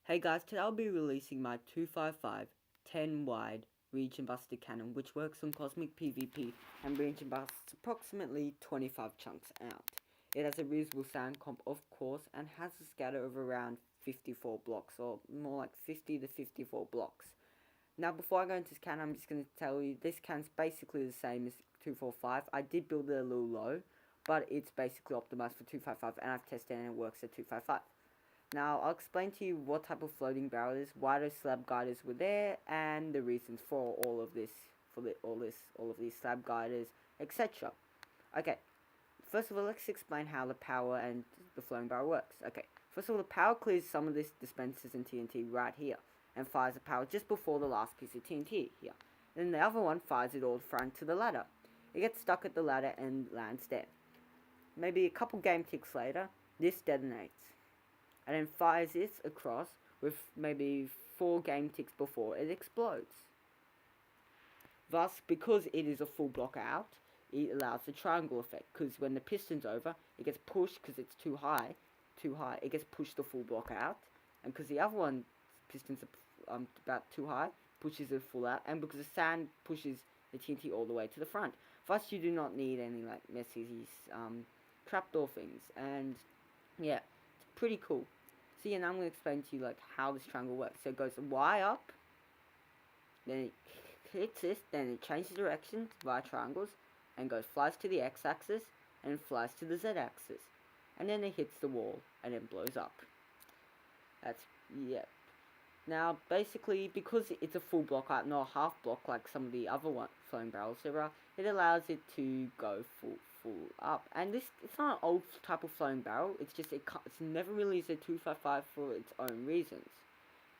Hey guys, today I'll be releasing my 255 10 wide Regen Buster cannon, which works on Cosmic PvP and Regen busts approximately 25 chunks out. It has a reasonable sound comp, of course, and has a scatter of around 54 blocks, or more like 50 to 54 blocks. Now, before I go into this cannon, I'm just going to tell you this cannon's basically the same as 245. I did build it a little low, but it's basically optimized for 255, and I've tested it and it works at 255. Now, I'll explain to you what type of floating barrel it is, why those slab guiders were there, and the reasons for all of this, all of these slab guiders, etc. Okay, first of all, let's explain how the power and the floating barrel works. Okay, first of all, the power clears some of this dispensers and TNT right here, and fires the power just before the last piece of TNT here. Then the other one fires it all front to the ladder. It gets stuck at the ladder and lands there. Maybe a couple game ticks later, this detonates, and then fires this across with maybe 4 game ticks before it explodes. Thus, because it is a full block out, it allows the triangle effect, because when the piston's over, it gets pushed because it's too high, it gets pushed the full block out, and because the other one, piston's about too high, pushes it full out, and because the sand pushes the TNT all the way to the front. Thus, you do not need any like messy trapdoor things, and yeah, it's pretty cool. So yeah, now I'm going to explain to you like how this triangle works. So it goes Y up, then it hits this, then it changes direction via triangles, and flies to the X axis, and flies to the Z axis. And then it hits the wall, and then blows up. That's, yeah. Now, basically, because it's a full block out, not a half block like some of the other flowing barrels there are, it allows it to go full up. And this, it's not an old type of flowing barrel, it's just, it's never really used a 255 for its own reasons.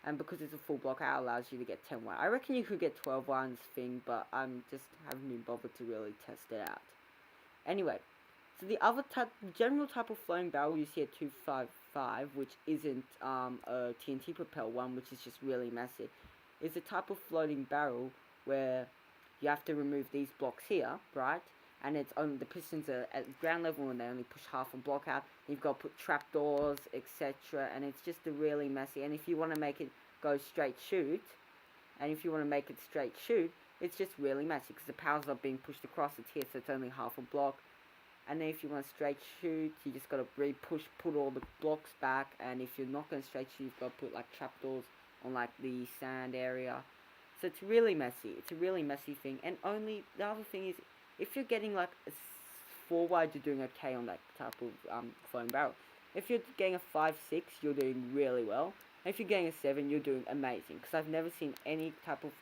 And because it's a full block out, it allows you to get 10 wide. I reckon you could get 12 wide on this thing, but I'm just haven't been bothered to really test it out. Anyway, so the other type, general type of flowing barrel you see at 255, which isn't a TNT propel one, which is just really messy, is a type of floating barrel where you have to remove these blocks here, right? And it's only the pistons are at ground level and they only push half a block out. You've got to put trapdoors, etc. And it's just a really messy. And if you want to make it go straight shoot, it's just really messy because the power's not being pushed across. It's here, so it's only half a block. And then if you want to straight shoot, you just got to put all the blocks back. And if you're not going to straight shoot, you've got to put like trapdoors on like the sand area. So it's really messy. It's a really messy thing. And only the other thing is, if you're getting like a 4 wide, you're doing okay on that type of flowing barrel. If you're getting a 5-6, you're doing really well. And if you're getting a 7, you're doing amazing. Because I've never seen any type of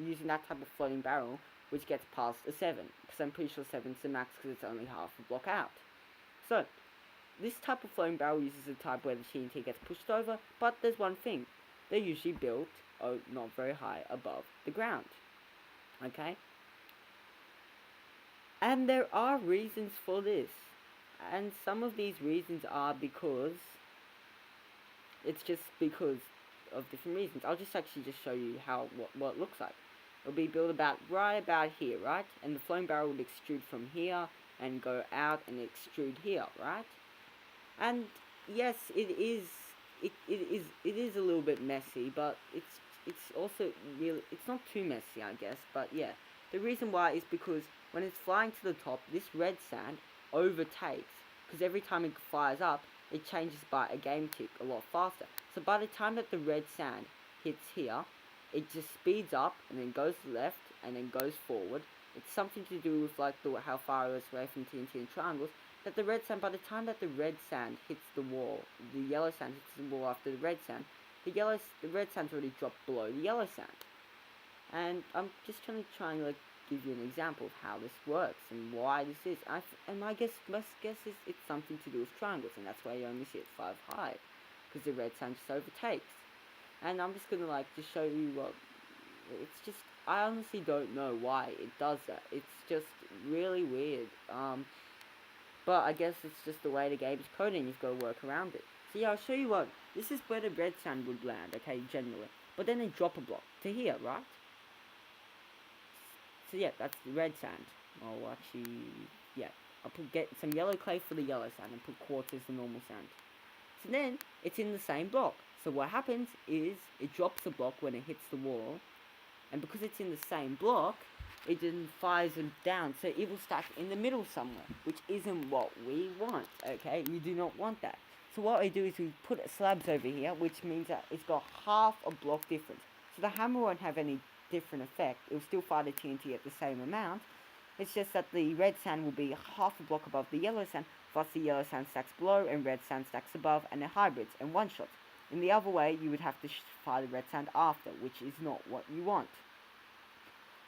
using that type of floating barrel which gets past a 7. Because I'm pretty sure 7's the max because it's only half a block out. So, this type of floating barrel uses a type where the TNT gets pushed over. But there's one thing. They're usually built not very high above the ground. Okay? And there are reasons for this. And some of these reasons are because it's just because of different reasons. I'll just actually just show you what it looks like. It'll be built right about here, right? And the flowing barrel would extrude from here and go out and extrude here, right? And yes, it is a little bit messy, but it's also really, it's not too messy, I guess. But yeah, the reason why is because when it's flying to the top, this red sand overtakes, because every time it fires up, it changes by a game tick a lot faster. So by the time that the red sand hits here, it just speeds up and then goes left and then goes forward. It's something to do with like how far it is away from TNT and triangles. That the red sand, by the time that the red sand hits the wall, the yellow sand hits the wall after the red sand, the red sand's already dropped below the yellow sand. And I'm just trying to like give you an example of how this works and why this is. And my best guess is it's something to do with triangles, and that's why you only see it 5 high, because the red sand just overtakes. And I'm just gonna like just show you what it's just. I honestly don't know why it does that. It's just really weird. But I guess it's just the way the game's coded, and you've got to work around it. So yeah, I'll show you what. This is where the red sand would land, okay, generally. But then they drop a block to here, right? So yeah, that's the red sand. I'll actually, yeah, I'll get some yellow clay for the yellow sand and put quartz as the normal sand. So then, it's in the same block. So what happens is it drops the block when it hits the wall, and because it's in the same block, it then fires them down, so it will stack in the middle somewhere, which isn't what we want, okay? We do not want that. So what we do is we put slabs over here, which means that it's got half a block difference. So the hammer won't have any different effect. It will still fire the TNT at the same amount. It's just that the red sand will be half a block above the yellow sand, plus the yellow sand stacks below and red sand stacks above, and they're hybrids and one-shots. In the other way, you would have to fire the red sand after, which is not what you want.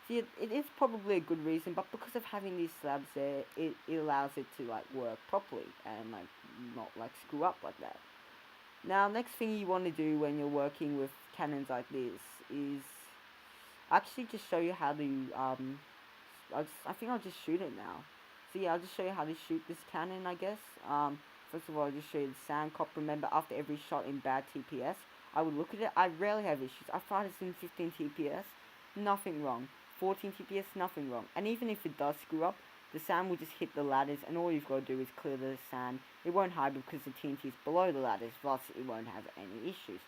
See, it is probably a good reason, but because of having these slabs there, it allows it to like work properly and like not like screw up like that. Now, next thing you want to do when you're working with cannons like this is actually just show you how to I think I'll just shoot it now. So yeah, I'll just show you how to shoot this cannon, I guess. First of all, I'll just show you the sand cop. Remember, after every shot in bad TPS, I would look at it. I rarely have issues. I find it's in 15 TPS, nothing wrong. 14 TPS, nothing wrong. And even if it does screw up, the sand will just hit the ladders, and all you've got to do is clear the sand. It won't hide because the TNT is below the ladders, thus it won't have any issues.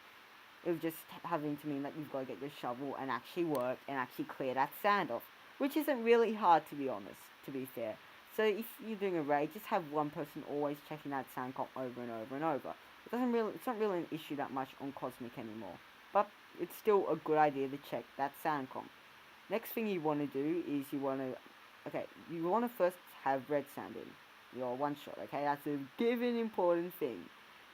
It'll just having to mean that you've got to get your shovel and actually work and actually clear that sand off, which isn't really hard, to be honest, to be fair. So if you're doing a raid, just have one person always checking that sand comp over and over and over. It's not really an issue that much on Cosmic anymore, but it's still a good idea to check that sand comp. Next thing you want to do is you want to first have red sand in your one shot, okay? That's a given important thing.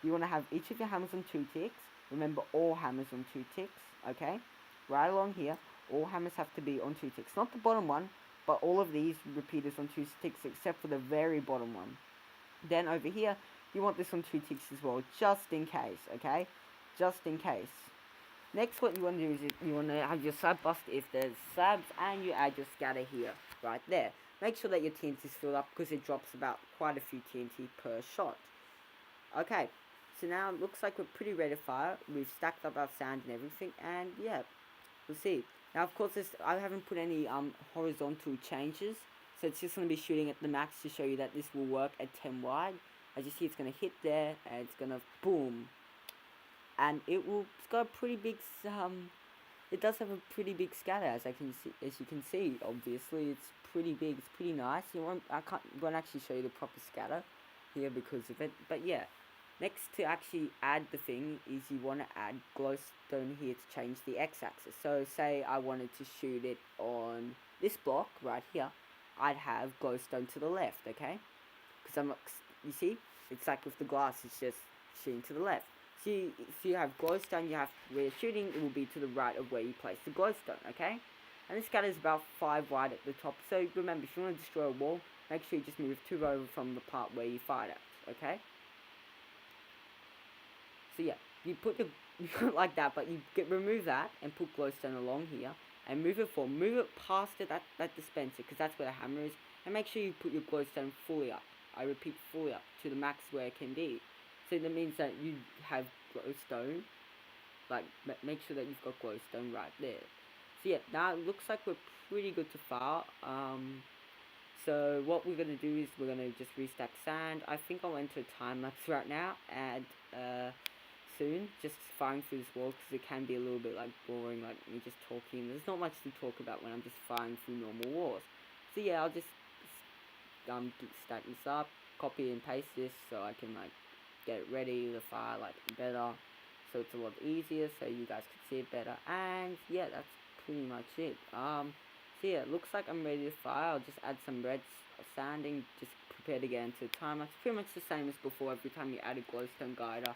You want to have each of your hammers on 2 ticks. Remember, all hammers on 2 ticks, okay? Right along here, all hammers have to be on 2 ticks. Not the bottom one, but all of these repeaters on 2 ticks except for the very bottom one. Then over here, you want this on 2 ticks as well, just in case, okay? Just in case. Next, what you want to do is you want to have your slab bust if there's slabs, and you add your scatter here, right there. Make sure that your TNT is filled up because it drops about quite a few TNT per shot. Okay, so now it looks like we're pretty ready to fire. We've stacked up our sand and everything, and yeah, we'll see. Now, of course, I haven't put any horizontal changes, so it's just going to be shooting at the max to show you that this will work at 10 wide. As you see, it's going to hit there, and it's going to boom. And it's got a pretty big, it does have a pretty big scatter, as you can see, obviously, it's pretty big, it's pretty nice. I won't actually show you the proper scatter here because of it, but yeah. Next, to actually add the thing, is you want to add glowstone here to change the x-axis. So, say I wanted to shoot it on this block, right here, I'd have glowstone to the left, okay? Because you see, it's like with the glass, it's just shooting to the left. So if you have glowstone, where you're shooting, it will be to the right of where you place the glowstone, okay? And this scatter is about 5 wide at the top. So remember, if you want to destroy a wall, make sure you just move 2 over from the part where you fired at, okay? So yeah, you put like that, but you remove that and put glowstone along here and move it past that dispenser, because that's where the hammer is, and make sure you put your glowstone fully up. I repeat, fully up to the max where it can be. So that means that you have glowstone, like make sure that you've got glowstone right there. So yeah, now it looks like we're pretty good to fire. So what we're gonna do is we're gonna just restack sand. I think I'll enter a time lapse right now and soon, just firing through this wall, because it can be a little bit like boring, like me just talking. There's not much to talk about when I'm just firing through normal walls. So yeah, I'll just stack this up, copy and paste this so I can like get it ready to fire like better, so it's a lot easier, so you guys can see it better. And yeah, that's pretty much it. So yeah, it looks like I'm ready to fire. I'll just add some red sanding, just prepare to get into the timer. It's pretty much the same as before. Every time you add a glowstone guider,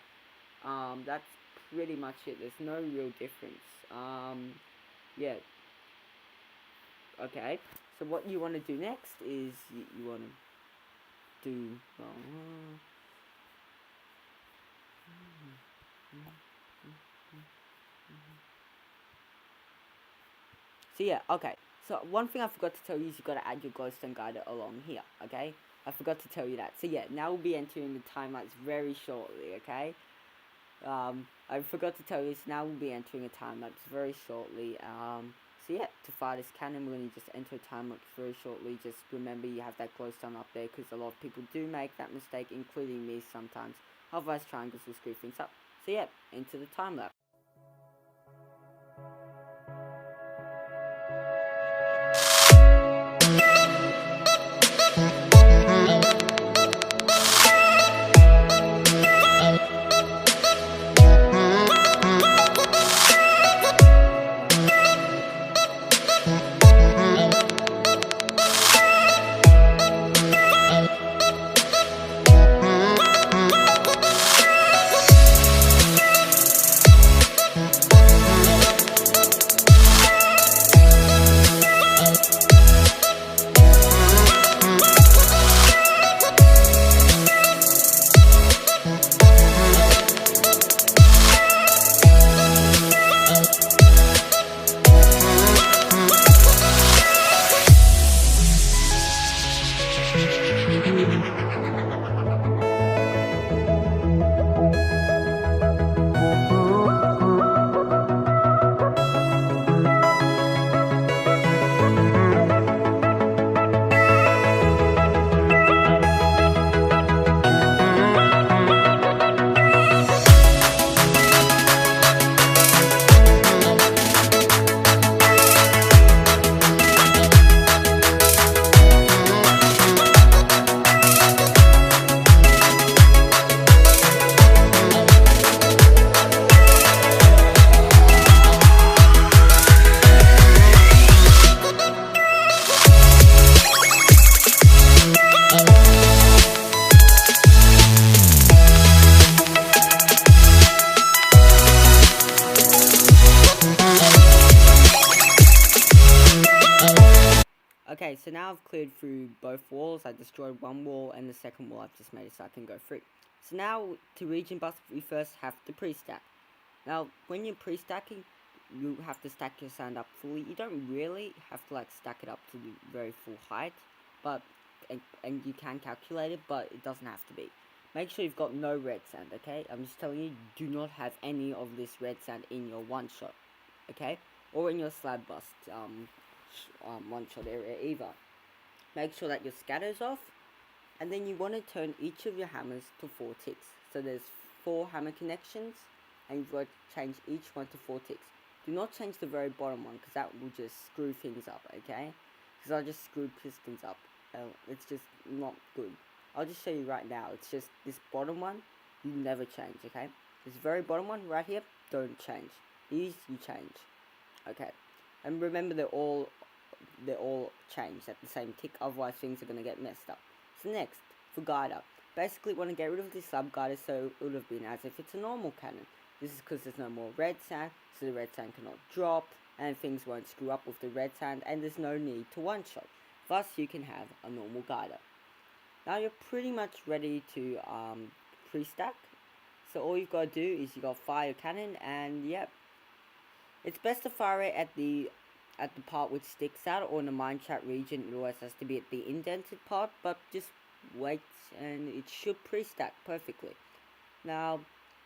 that's pretty much it. There's no real difference. Yeah. Okay, so what you want to do next is you want to do so yeah, okay. So one thing I forgot to tell you is you got to add your glowstone guider along here, okay? I forgot to tell you that. So yeah, now we'll be entering the time lapse very shortly, okay? I forgot to tell you this. Now we'll be entering a time lapse very shortly. So yeah, to fire this cannon, we're going to just enter a time lapse very shortly. Just remember you have that glowstone up there, because a lot of people do make that mistake, including me sometimes. Otherwise, triangles will screw things up. So yeah, into the time lapse. Okay, so now I've cleared through both walls. I destroyed one wall, and the second wall I've just made it so I can go through. So now, to regen bust, we first have to pre-stack. Now, when you're pre-stacking, you have to stack your sand up fully. You don't really have to like stack it up to the very full height, but and you can calculate it, but it doesn't have to be. Make sure you've got no red sand, okay? I'm just telling you, do not have any of this red sand in your one shot, okay? Or in your slab bust one shot area either. Make sure that your scatter's off, and then you want to turn each of your hammers to 4 ticks. So there's 4 hammer connections, and you've got to change each one to 4 ticks. Do not change the very bottom one, because that will just screw things up, okay? Because I just screwed pistons up. It's just not good. I'll just show you right now. It's just this bottom one, you never change, okay? This very bottom one right here, don't change. These you change, okay? And remember, they're all changed at the same tick, otherwise things are going to get messed up. So next, for guider. Basically want to get rid of the slab guider so it would have been as if it's a normal cannon. This is because there's no more red sand, so the red sand cannot drop, and things won't screw up with the red sand, and there's no need to one-shot. Thus, you can have a normal guider. Now you're pretty much ready to pre-stack. So all you've got to do is you got to fire your cannon, and yep. It's best to fire it at the part which sticks out, or in the Minechat region it always has to be at the indented part, but just wait and it should pre-stack perfectly. Now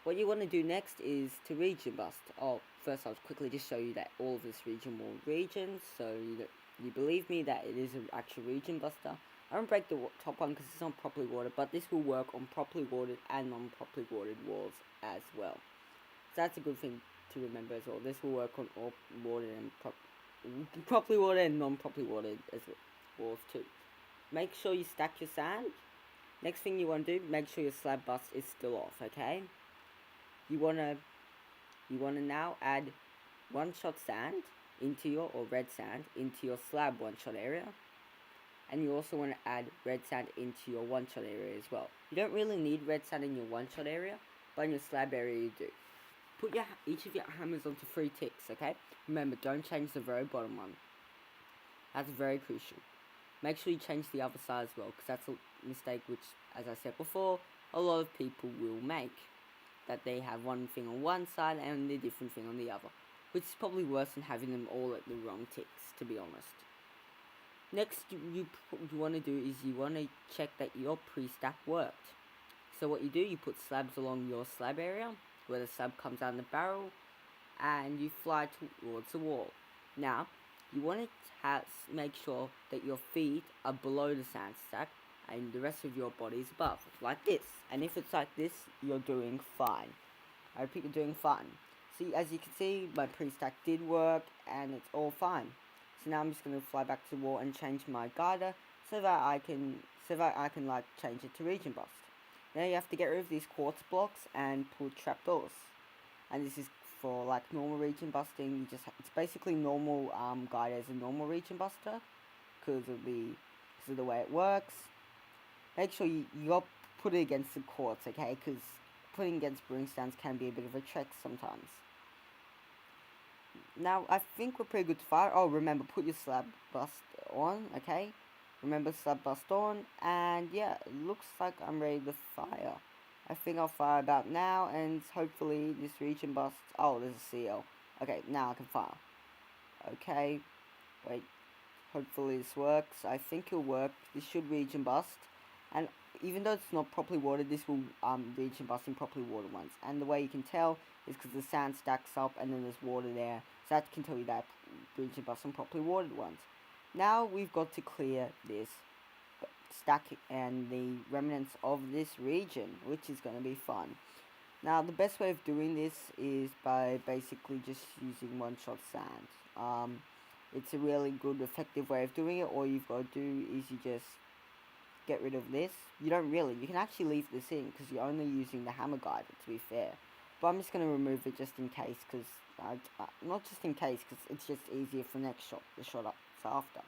what you want to do next is to regen bust. Oh, first I'll quickly just show you that all of this region will regen, so you believe me that it is an actual regen buster. I don't break the top one because it's not properly watered, but this will work on properly watered and non-properly watered walls as well. So that's a good thing to remember as well. This will work on all watered and properly watered and non-properly watered as well, walls too. Make sure you stack your sand. Next thing you want to do, make sure your slab bust is still off, okay? You wanna now add one-shot sand into your, or red sand, into your slab one-shot area. And you also want to add red sand into your one-shot area as well. You don't really need red sand in your one-shot area, but in your slab area you do. Put each of your hammers onto 3 ticks, okay? Remember, don't change the very bottom one. That's very crucial. Make sure you change the other side as well, because that's a mistake which, as I said before, a lot of people will make. That they have one thing on one side and a different thing on the other. Which is probably worse than having them all at the wrong ticks, to be honest. Next, you want to do is you want to check that your pre-stack worked. So what you do, you put slabs along your slab area, where the slab comes out in the barrel, and you fly towards the wall. Now, you want to make sure that your feet are below the sand stack, and the rest of your body is above, like this. And if it's like this, you're doing fine. I repeat, you're doing fine. See, as you can see, my pre-stack did work, and it's all fine. So now I'm just gonna fly back to the wall and change my guider so that I can like change it to Regen Bust. Now you have to get rid of these quartz blocks and put trapdoors. And this is for like normal Regen Busting. You just it's basically normal guide as a normal Regen Buster, because of the way it works. Make sure you got put it against the quartz, okay? Because putting against brimstones can be a bit of a trick sometimes. Now I think we're pretty good to fire. Oh, remember, put your slab bust on, okay? Remember, slab bust on, and yeah, it looks like I'm ready to fire. I think I'll fire about now, and hopefully this Regen busts. Oh, there's a seal. Okay, now I can fire. Okay, wait. Hopefully this works. I think it'll work. This should Regen bust, and even though it's not properly watered, this will Regen bust in properly watered ones. And the way you can tell is because the sand stacks up, and then there's water there, so that can tell you that Regen bust in properly watered ones. Now we've got to clear this stack and the remnants of this region, which is going to be fun. Now the best way of doing this is by basically just using one-shot sand. It's a really good effective way of doing it. All you've got to do is you just get rid of this. You can actually leave this in because you're only using the hammer guide, to be fair. But I'm just going to remove it just in case, because not just in case, because it's just easier for next shot, the shot up after.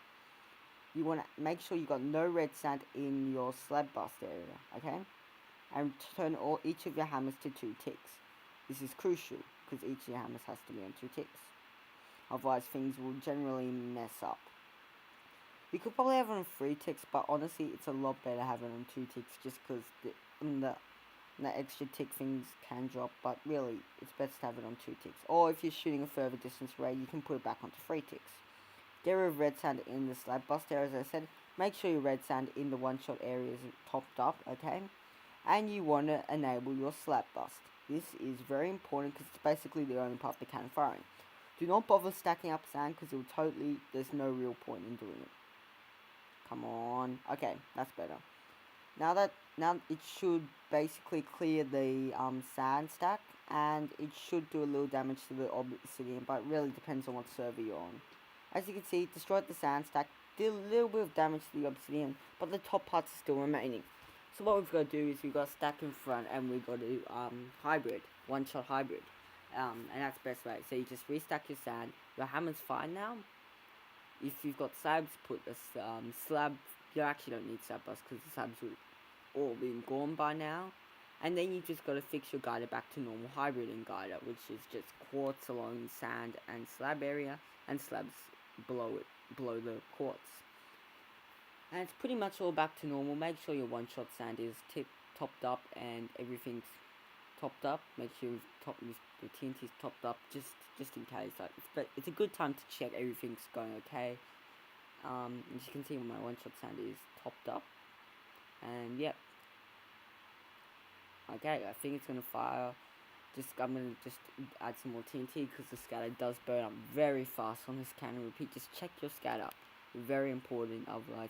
You want to make sure you got no red sand in your slab bust area, okay? And turn each of your hammers to 2 ticks. This is crucial because each of your hammers has to be on 2 ticks. Otherwise, things will generally mess up. You could probably have it on 3 ticks, but honestly, it's a lot better having it on 2 ticks just because the extra tick things can drop. But really, it's best to have it on 2 ticks. Or if you're shooting a further distance array, you can put it back onto 3 ticks. Get rid of red sand in the slab bust area, as I said. Make sure your red sand in the one-shot area is topped up, okay? And you want to enable your slab bust. This is very important because it's basically the only part that can firing. Do not bother stacking up sand because there's no real point in doing it. Come on. Okay, that's better. Now it should basically clear the sand stack, and it should do a little damage to the obsidian, but it really depends on what server you're on. As you can see, it destroyed the sand stack, did a little bit of damage to the obsidian, but the top parts are still remaining. So what we've got to do is we've got to stack in front, and we've got to hybrid, one-shot hybrid. And that's the best way. So you just restack your sand. Your hammer's fine now. If you've got slabs, put a slab. You actually don't need slab bust because the slabs will all been gone by now. And then you just got to fix your guider back to normal hybrid in guider, which is just quartz along sand and slab area, and slabs below the quartz. And it's pretty much all back to normal. Make sure your one-shot sand is topped up and everything's topped up. Make sure the TNT's topped up just in case. But it's a good time to check everything's going okay. As you can see, my one-shot sand is topped up. And yep. Okay, I think it's gonna fire. I'm gonna just add some more TNT because the scatter does burn up very fast on this cannon. Repeat, just check your scatter. Very important. Otherwise,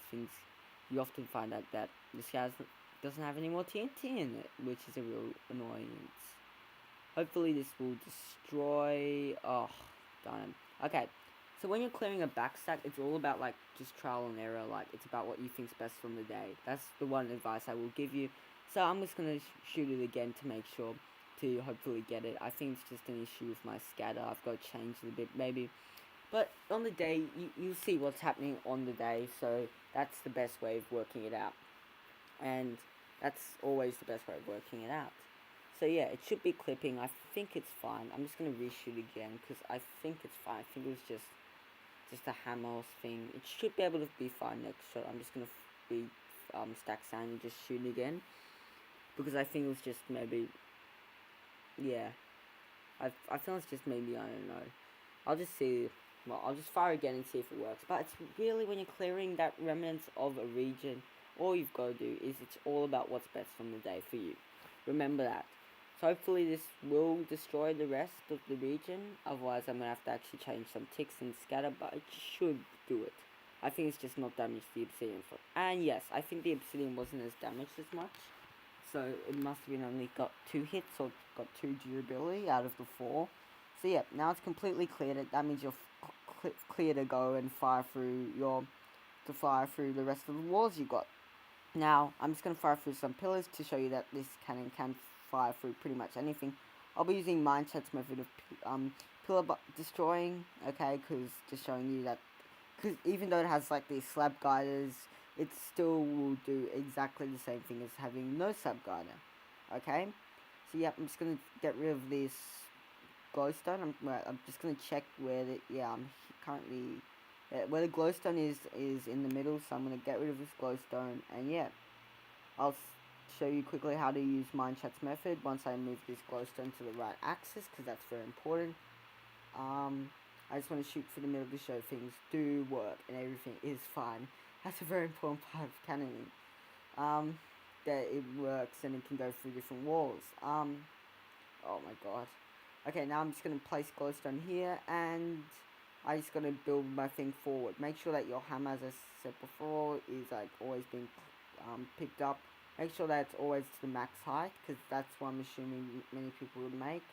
you often find out that the scatter doesn't have any more TNT in it, which is a real annoyance. Hopefully, this will destroy. Oh, darn. Okay. So when you're clearing a backstack, it's all about like just trial and error. Like it's about what you think's best from the day. That's the one advice I will give you. So I'm just gonna shoot it again to make sure to hopefully get it. I think it's just an issue with my scatter. I've got to change it a bit maybe. But on the day, you'll see what's happening on the day. So that's the best way of working it out. And that's always the best way of working it out. So yeah, it should be clipping. I think it's fine. I'm just gonna reshoot again because I think it's fine. I think it was just a hammer thing. It should be able to be fine next shot. I'm just gonna stack sand and just shoot again because I think it was just maybe, yeah. I feel it's just maybe, I don't know. I'll just see. Well, I'll just fire again and see if it works. But it's really when you're clearing that remnants of a region, all you've got to do is it's all about what's best from the day for you. Remember that. So hopefully this will destroy the rest of the region. Otherwise, I'm going to have to actually change some ticks and scatter, but it should do it. I think it's just not damaged the obsidian. And yes, I think the obsidian wasn't as damaged as much. so it must have been only got 2 hits or got 2 durability out of the 4. So yeah, now it's completely cleared. That means you're clear to go and fire through the rest of the walls you got. Now I'm just gonna fire through some pillars to show you that this cannon can fire through pretty much anything. I'll be using Minechat's method of pillar destroying, okay, because just showing you that, because even though it has like these slab guiders, it still will do exactly the same thing as having no slab guider, okay. So yeah, I'm just gonna get rid of this glowstone. I'm just gonna check where I'm currently where the glowstone is in the middle, so I'm gonna get rid of this glowstone, and yeah, I'll show you quickly how to use Minechat's method once I move this glowstone to the right axis, because that's very important. I just want to shoot for the middle to show things do work and everything is fine. That's a very important part of cannoning. That it works and it can go through different walls. Oh my god. Okay, now I'm just going to place glowstone here, and I just going to build my thing forward. Make sure that your hammer, as I said before, is like always being picked up. Make sure that it's always to the max height, because that's what I'm assuming many people would make.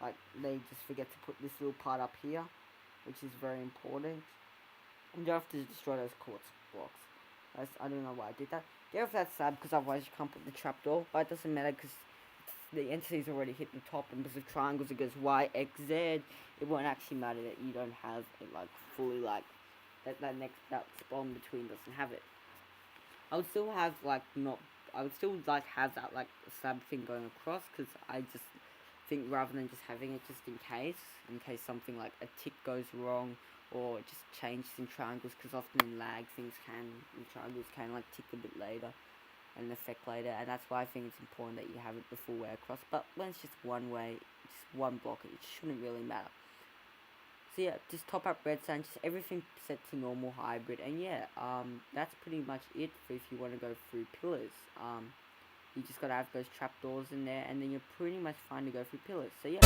Like, they just forget to put this little part up here, which is very important. And you have to destroy those quartz blocks. I don't know why I did that. Get off that slab, because otherwise you can't put the trapdoor. But it doesn't matter, because the entity's already hit the top, and because of triangles it goes Y, X, Z. It won't actually matter that you don't have it like fully, like that spawn between doesn't have it. I would still have like have that like slab thing going across, because I just think rather than just having it just in case something like a tick goes wrong, or it just changes in triangles, because often in lag triangles can like tick a bit later and affect later, and that's why I think it's important that you have it the full way across. But when it's just one way, just one block, it shouldn't really matter. So yeah, just top up redstone, just everything set to normal hybrid, and yeah, that's pretty much it for if you want to go through pillars. You just gotta have those trapdoors in there, and then you're pretty much fine to go through pillars. So yeah.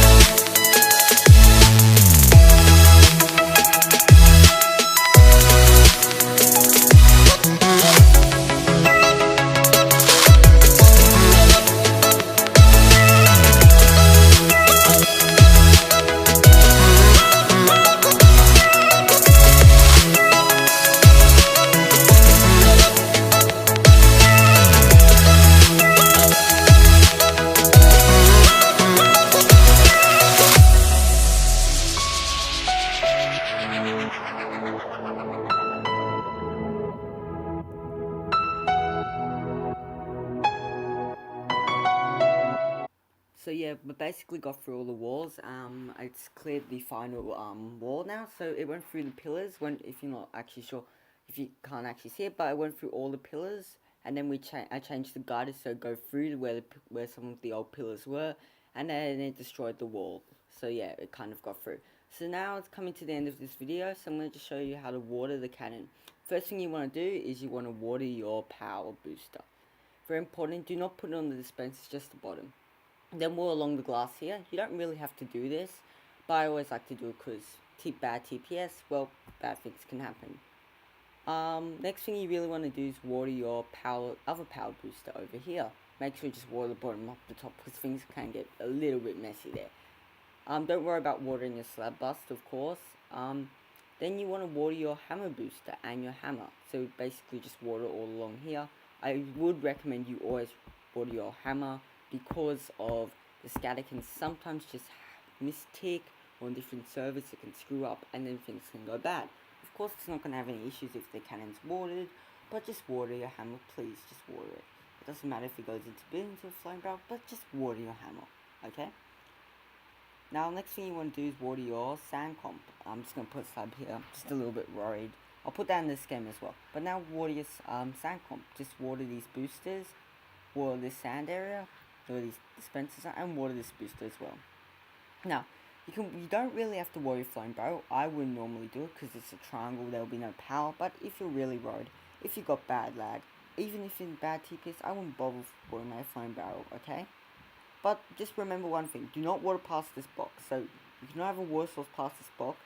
So yeah, we basically got through all the walls. It's cleared the final wall now. So it went through the pillars. If you're not actually sure, if you can't actually see it, but I went through all the pillars, and then I changed the guiders so go through where some of the old pillars were, and then it destroyed the wall. So yeah, it kind of got through. So now it's coming to the end of this video. So I'm going to just show you how to water the cannon. First thing you want to do is you want to water your power booster. Very important. Do not put it on the dispenser, just the bottom. Then more along the glass here. You don't really have to do this, but I always like to do it because bad TPS, well, bad things can happen. Next thing you really want to do is water your other power booster over here. Make sure you just water the bottom up the top, because things can get a little bit messy there. Don't worry about watering your slab bust, of course. Then you want to water your hammer booster and your hammer. So basically just water all along here. I would recommend you always water your hammer, because of the scatter can sometimes just mistick, or on different servers it can screw up, and then things can go bad. Of course it's not going to have any issues if the cannon's watered, but just water your hammer, please, just water it. It doesn't matter if it goes into bins or flame barrel, but just water your hammer, okay? Now next thing you want to do is water your sand comp. I'm just going to put a slab here, I'm just a little bit worried. I'll put that in the scheme as well. But now water your sand comp. Just water these boosters, water this sand area, these dispensers, and water this booster as well. Now, you don't really have to water your flame barrel. I wouldn't normally do it because it's a triangle, there will be no power. But if you're really worried, if you got bad lag, even if you're in bad TPS, I wouldn't bother watering my flame barrel, okay? But just remember one thing, do not water past this box. So, you cannot have a water source past this block,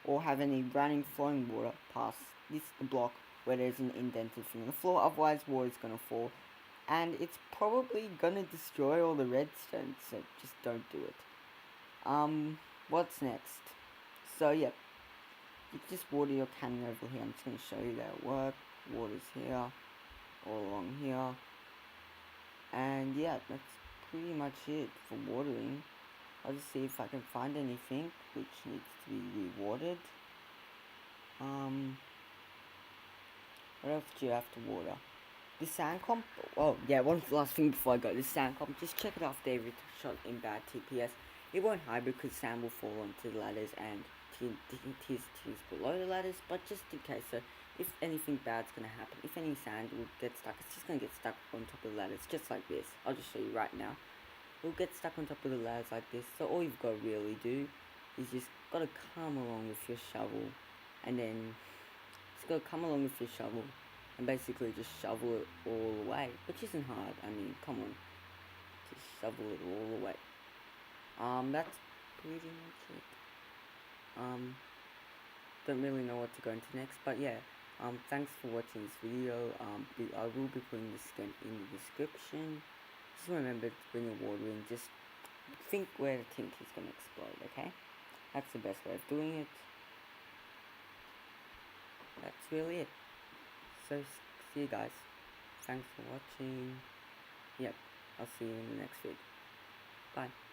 or have any running flowing water past the block where there's an indented thing on the floor. Otherwise, water is going to fall and it's probably gonna destroy all the redstone, so just don't do it. What's next? So yeah, you just water your cannon over here. I'm just gonna show you that it works. Water's here, all along here, and yeah, that's pretty much it for watering. I'll just see if I can find anything which needs to be re-watered. What else do you have to water? The sand comp. Oh yeah, one last thing before I go. The sand comp. Just check it after every shot in bad TPS. It won't hide because sand will fall onto the ladders and tears below the ladders. But just in case, so if anything bad's gonna happen, if any sand will get stuck, it's just gonna get stuck on top of the ladders, just like this. I'll just show you right now. It'll get stuck on top of the ladders like this. So all you've got to really do is just gotta come along with your shovel, and then just gotta come along with your shovel and basically just shovel it all away, which isn't hard. I mean, come on, just shovel it all away. That's pretty much it. Don't really know what to go into next, but yeah. Thanks for watching this video. I will be putting this again in the description. Just remember to bring your water in. Just think where the tint is gonna explode. Okay, that's the best way of doing it. That's really it. So, see you guys. Thanks for watching. Yep, I'll see you in the next video. Bye.